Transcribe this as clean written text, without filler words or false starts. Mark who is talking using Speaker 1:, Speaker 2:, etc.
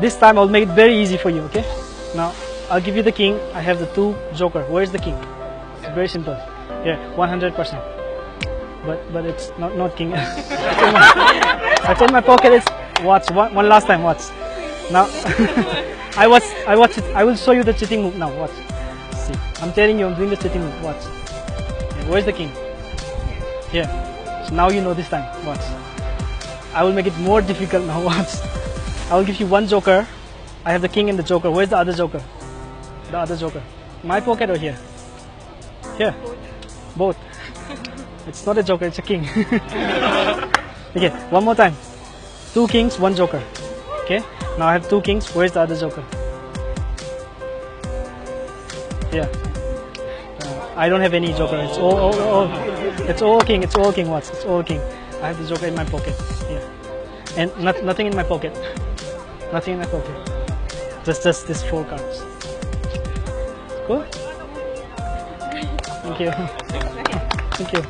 Speaker 1: This time I'll make it very easy for you, okay? Now, I'll give you the king. I have the 2 joker. Where's the king? It's very simple. Here, 100%. But it's not king. It's in my pocket. It's watch one last time. Watch. Now, I watch it. I will show you the cheating move now. Watch. See, I'm telling you, I'm doing the cheating move. Watch. Yeah, where's the king? Here. So now you know this time. Watch. I will make it more difficult now. Watch. I will give you 1 joker. I have the king and the joker. Where's the other joker? The other joker. My pocket or here? Here. Both. It's not a joker, it's a king. Okay, one more time. 2 kings, 1 joker. Okay, now I have 2 kings. Where's the other joker? Yeah. I don't have any joker. It's all king. It's all king. Watch. It's all king. I have the joker in my pocket. Yeah. And nothing in my pocket. Nothing in my pocket. Just these 4 cards. Cool. Thank you. Thank you.